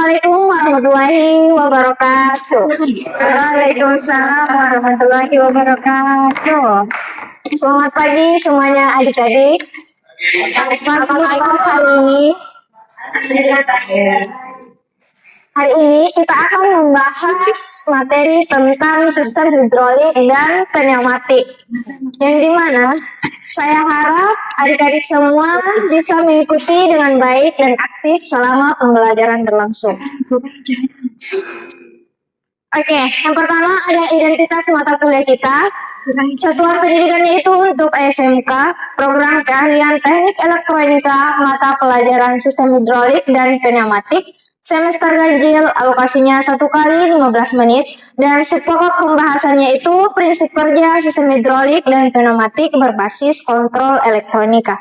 Assalamualaikum warahmatullahi wabarakatuh. Waalaikumsalam warahmatullahi wabarakatuh. Selamat pagi semuanya adik-adik. Hari ini kita akan membahas materi tentang sistem hidrolik dan pneumatik, yang dimana saya harap adik-adik semua bisa mengikuti dengan baik dan aktif selama pembelajaran berlangsung. Oke, yang pertama ada identitas mata kuliah kita. Satuan pendidikannya itu untuk SMK, program keahlian teknik elektronika, mata pelajaran sistem hidrolik dan pneumatik, semester ganjil, alokasinya 1 kali 15 menit, dan pokok pembahasannya itu prinsip kerja sistem hidrolik dan pneumatik berbasis kontrol elektronika.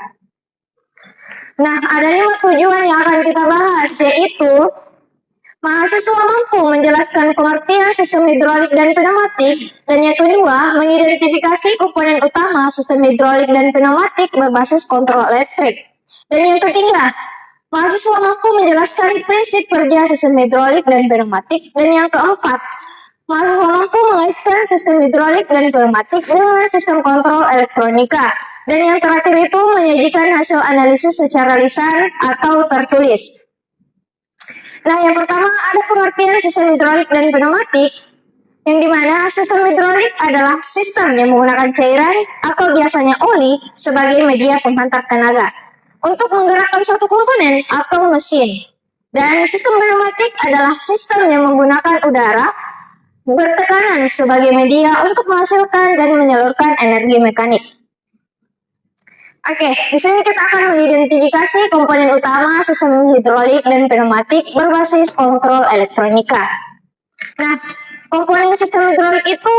Nah, ada 5 tujuan yang akan kita bahas, yaitu mahasiswa mampu menjelaskan pengertian sistem hidrolik dan pneumatik, dan yang kedua, mengidentifikasi komponen utama sistem hidrolik dan pneumatik berbasis kontrol elektrik. Dan yang ketiga, mahasiswa mampu menjelaskan prinsip kerja sistem hidrolik dan pneumatik, dan yang keempat, mahasiswa mampu mengaitkan sistem hidrolik dan pneumatik dengan sistem kontrol elektronika. Dan yang terakhir itu menyajikan hasil analisis secara lisan atau tertulis. Nah, yang pertama ada pengertian sistem hidrolik dan pneumatik, yang dimana sistem hidrolik adalah sistem yang menggunakan cairan atau biasanya oli sebagai media penghantar tenaga untuk menggerakkan suatu komponen atau mesin. Dan sistem pneumatik adalah sistem yang menggunakan udara bertekanan sebagai media untuk menghasilkan dan menyalurkan energi mekanik. Oke, di sini kita akan mengidentifikasi komponen utama sistem hidrolik dan pneumatik berbasis kontrol elektronika. Nah, komponen sistem hidrolik itu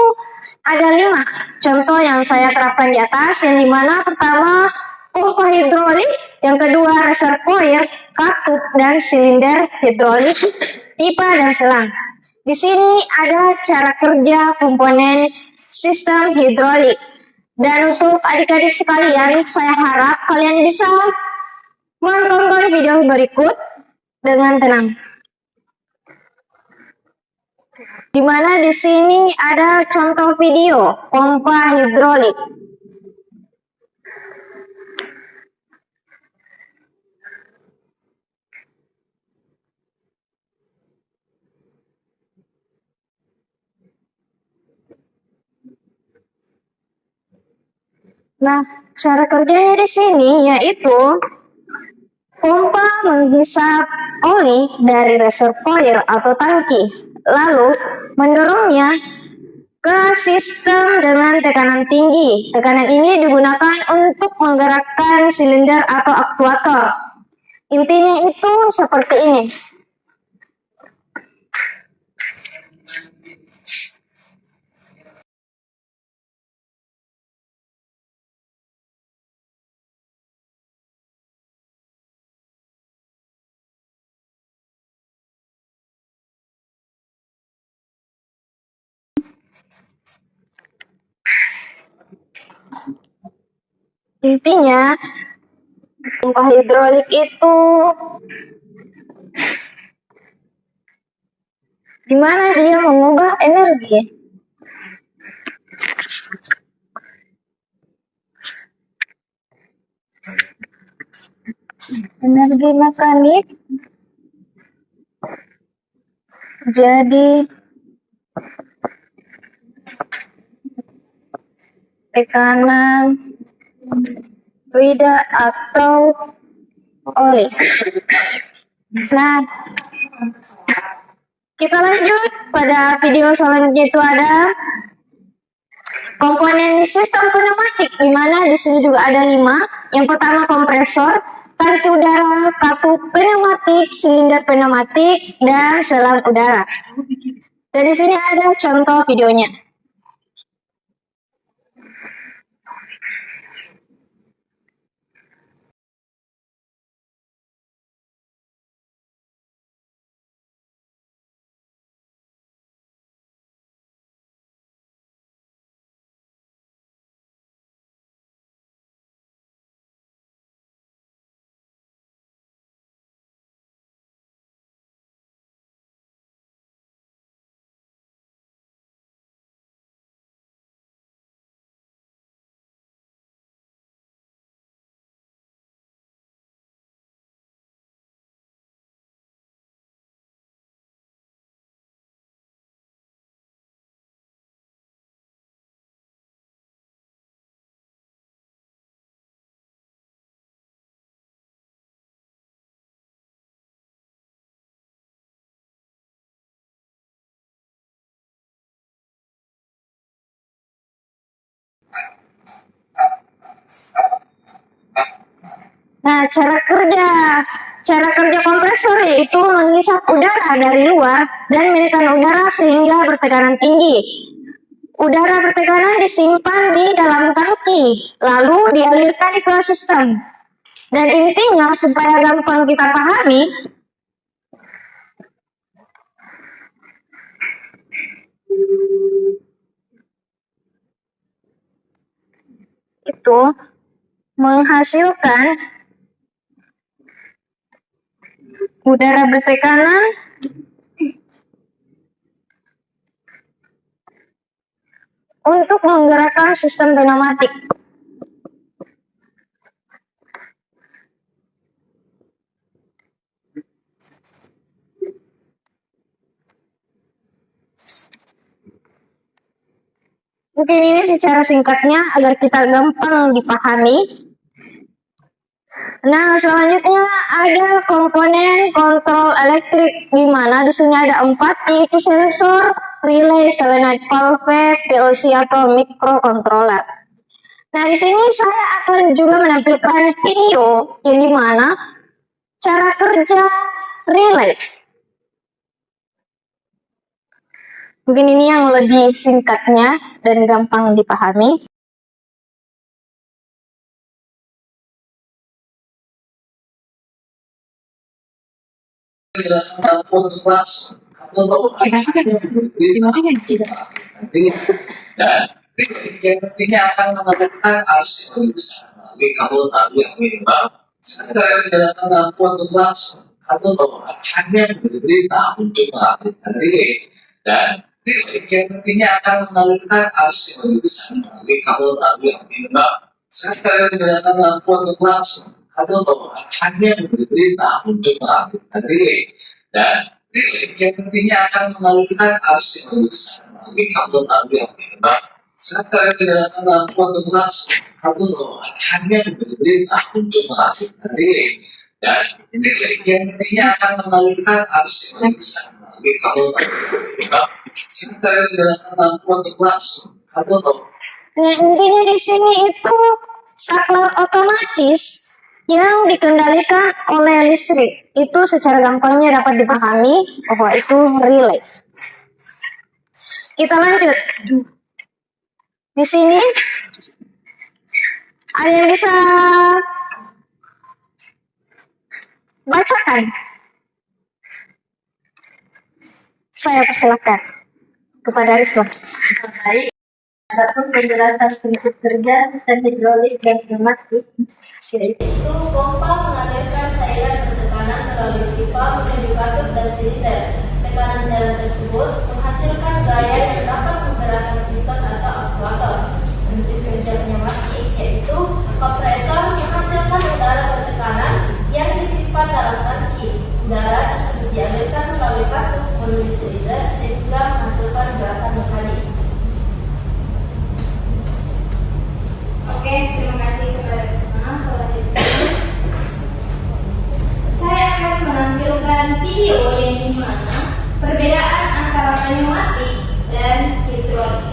ada 5 contoh yang saya terapkan di atas, yang dimana pertama pompa hidrolik, yang kedua reservoir, katup dan silinder hidrolik, pipa dan selang. Di sini ada cara kerja komponen sistem hidrolik. Dan untuk adik-adik sekalian, saya harap kalian bisa menonton video berikut dengan tenang. Di mana di sini ada contoh video pompa hidrolik. Nah, cara kerjanya di sini yaitu pompa menghisap oli dari reservoir atau tangki, lalu mendorongnya ke sistem dengan tekanan tinggi. Tekanan ini digunakan untuk menggerakkan silinder atau aktuator. Intinya itu seperti ini. Intinya, pompa hidrolik itu gimana dia mengubah energi. Energi mekanik jadi tekanan lidah atau oli. Nah, kita lanjut pada video selanjutnya. Itu ada komponen sistem pneumatik, di mana di sini juga ada 5. Yang pertama kompresor, tangki udara, katup pneumatik, silinder pneumatik, dan selang udara. Dan di sini ada contoh videonya. Nah, cara kerja kompresor yaitu menghisap udara dari luar dan menekan udara sehingga bertekanan tinggi. Udara bertekanan disimpan di dalam tangki, lalu dialirkan ke sistem. Dan intinya supaya gampang kita pahami, itu menghasilkan udara bertekanan untuk menggerakkan sistem pneumatik. Mungkin ini secara singkatnya agar kita gampang dipahami. Nah, selanjutnya ada komponen kontrol elektrik, di mana di sini ada 4, yaitu sensor, relay, solenoid valve, PLC atau microcontroller. Nah, di sini saya akan juga menampilkan video yang di mana cara kerja relay. Mungkin ini yang lebih singkatnya dan gampang dipahami. Ini akan menentukan arus melalui kabel tabu yang minimal. Sekarang dalam lampu untuk langsung atau bahwa hanya berdiri untuk melakukan relay, dan relay yang akan menentukan arus melalui kabel tabu yang minimal. Sekarang dalam lampu untuk langsung atau bahwa hanya berdiri untuk melakukan relay, dan relay yang akan menentukan arus melalui kabel tabu yang minimal. Sekarang dalam lampu untuk langsung atau bahwa hanya berdiri untuk melakukan relay, dan relay yang akan menentukan arus melalui kabel tabu yang minimal. Sekarang dalam lampu untuk langsung atau bahwa. Nah, intinya di sini itu saklar otomatis yang dikendalikan oleh listrik. Itu secara gampangnya dapat dipahami bahwa itu relay. Kita lanjut. Di sini ada yang bisa bacakan? Saya persilakan kepada Risma. Baik, adapun penjelasan prinsip kerja sistem hidrolik dan pneumatik, yaitu pompa mengalirkan cairan bertekanan melalui pipa menuju katup dan silinder. Tekanan cairan tersebut menghasilkan gaya yang dapat menggerakkan piston atau aktuator. Prinsip kerja pneumatik yaitu kompresor menghasilkan udara bertekanan yang disimpan dalam tangki. Udara tersebut dialirkan melalui katup menuju silinder sehingga menghasilkan gerakan mekanik. Oke, terima kasih kepada Risma. Selanjutnya, saya akan menampilkan video yang dimana perbedaan antara pneumatik dan hidrolik.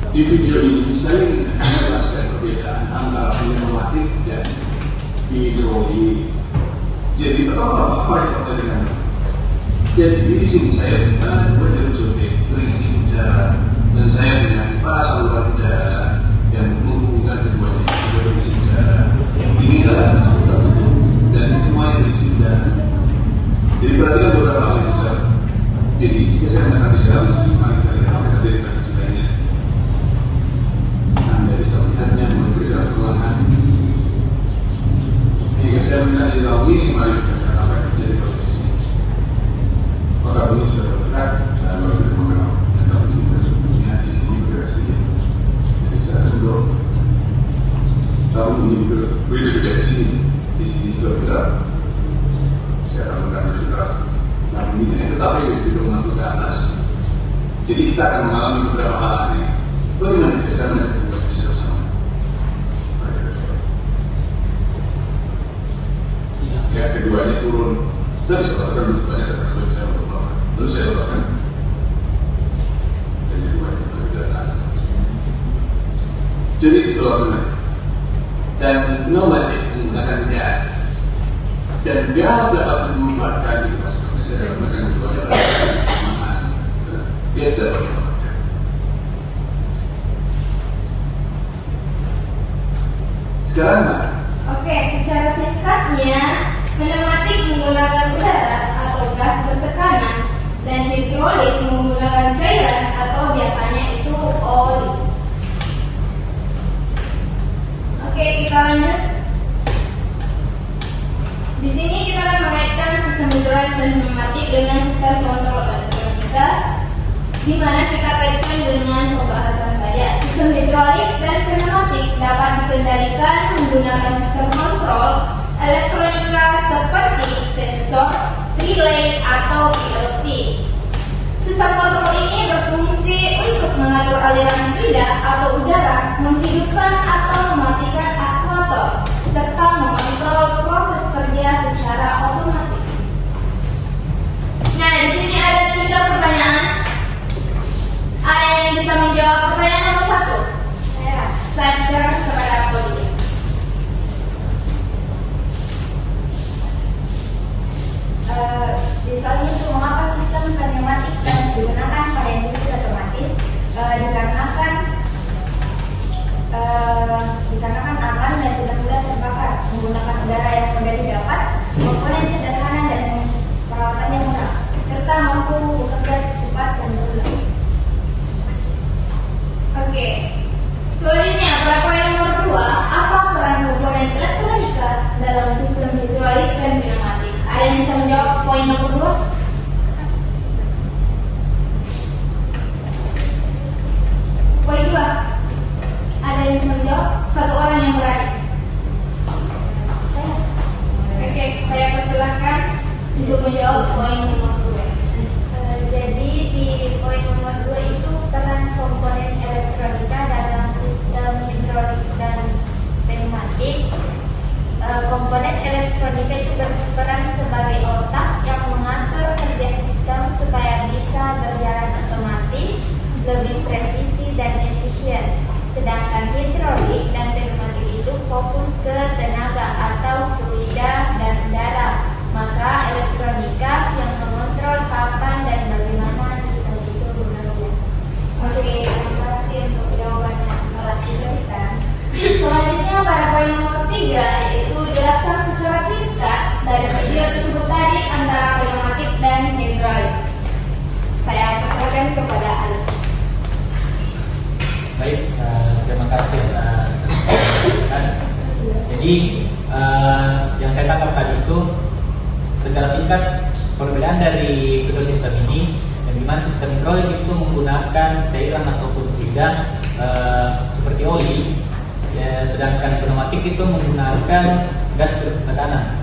Di video ini saya ingin menjelaskan perbedaan antara pneumatik dan hidrolik. Jadi pertama apa yang ada dengan? Jadi di sini saya dengan berjumpa berisi udara dan saya dengan para saluran udara yang menghubungkan keduanya juga berisi udara. Ini adalah satu tertutup dan semuanya berisi udara. Jadi perhatikan beberapa hal yang besar. Jadi jika saya mengatakan secara mari kita lihat apa yang terjadi pada sisi lainnya. Anda bisa melihatnya bergerak perlahan. Jika saya melihat di dalam ini, mari kita lihat apa yang terjadi pada sisi ini. Maka ini sudah bergerak, lalu kita mengenal tentang ini sisi ini bergerak sedikit. Jadi saya mendorong. Lalu ini begitu juga sisi ini, di sini juga bergerak. Saya akan mengenal bergerak. Lalu ini tetapi saya tidak mengatur ke atas. Jadi kita akan mengalami beberapa hal aneh. Bagaimana kita bisa melihat kedua sisi bersama? Ya, keduanya turun. Saya bisa lepaskan keduanya, tapi saya untuk melakukan. Lalu saya lepaskan. Dan keduanya. Jadi itu pneumatik. Dan pneumatik menggunakan gas. Dan gas dapat dimanfaatkan di seperti saya katakan itu adalah kesamaan. Gas dapat dimanfaatkan. Sekarang Oke, secara singkatnya, pneumatik menggunakan udara atau gas bertekanan dan hidrolik menggunakan cairan atau biasanya itu oli. Oke, kita lanjut. Di sini kita akan mengaitkan sistem hidrolik dan pneumatik dengan sistem kontrol elektronika, di mana kita kaitkan dengan pembahasan saja. Sistem hidrolik dan pneumatik dapat dikendalikan menggunakan sistem kontrol elektronika seperti sensor, relay, atau PLC. Sistem kontrol ini berfungsi untuk mengatur aliran fluida atau udara, menghidupkan atau mematikan aktuator, serta mengontrol proses kerja secara otomatis. Nah, di sini ada 3 pertanyaan. Ada yang bisa menjawab pertanyaan nomor 1? Saya persilakan kepada Claudia. Di soal itu mengapa sistem pneumatik yang digunakan pada industri otomatis dikarenakan aman dan tidak mudah terbakar, menggunakan udara yang mudah didapat, komponen sederhana dan perawatan yang murah, serta mampu bekerja cepat dan berulang. Oke. Selanjutnya, pada poin nomor 2, apa peran komponen elektronika dalam sistem hidrolik dan pneumatik? Ada yang bisa menjawab poin nomor 2? Poin 2. Ada yang bisa menjawab? 1 orang yang berani. Oke, saya persilakan untuk menjawab poin nomor 2. Jadi di poin nomor 2 itu peran komponen elektronika dalam sistem hidrolik dan pneumatik. Komponen elektronika itu berperan sebagai otak yang mengatur kerja sistem supaya bisa berjalan otomatis, lebih presisi dan efisien. Sedangkan hidrolik dan pneumatik itu fokus ke tenaga atau fluida dan udara. Maka elektronika yang mengontrol kapan dan bagaimana sistem itu bekerja. Oke, terima kasih untuk jawabannya. Selanjutnya pada poin nomor 3, yaitu jelaskan secara singkat dari video tersebut tadi antara pneumatik dan hidrolik. Saya persilakan kepada Ali. Baik, terima kasih atas kesempatan. Jadi yang saya tangkap tadi itu secara singkat perbedaan dari kedua sistem ini, yang dimana sistem hidrolik itu menggunakan cairan ataupun fluida seperti oli, ya, sedangkan pneumatik itu menggunakan gas bertekanan.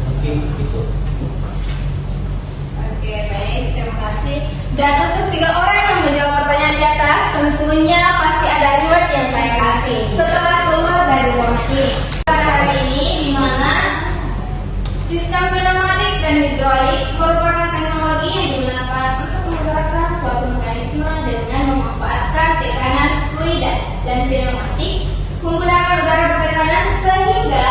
Mungkin itu. Oke, baik, terima kasih. Dan untuk 3 orang yang menjawab pertanyaan di atas, tentunya pasti ada reward yang saya kasih setelah keluar dari ruangan ini. Pada hari ini, di mana sistem pneumatik dan hidrolik merupakan teknologi yang digunakan untuk menggerakkan suatu mekanisme dengan memanfaatkan tekanan fluida, dan pneumatik menggunakan udara bertekanan sehingga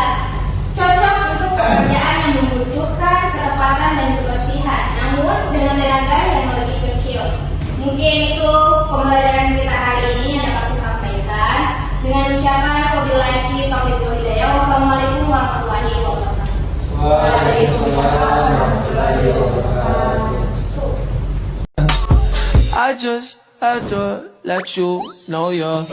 cocok untuk pekerjaan yang membutuhkan ketepatan dan kebersihan, namun dengan tenaga yang lebih kecil. Mungkin itu pembelajaran kita hari ini yang dapat saya sampaikan. Dengan ucapan wabillahi taufiq wal hidayah. Wassalamualaikum warahmatullahi wabarakatuh. Waalaikumsalam warahmatullahi wabarakatuh. I just had to let you know you're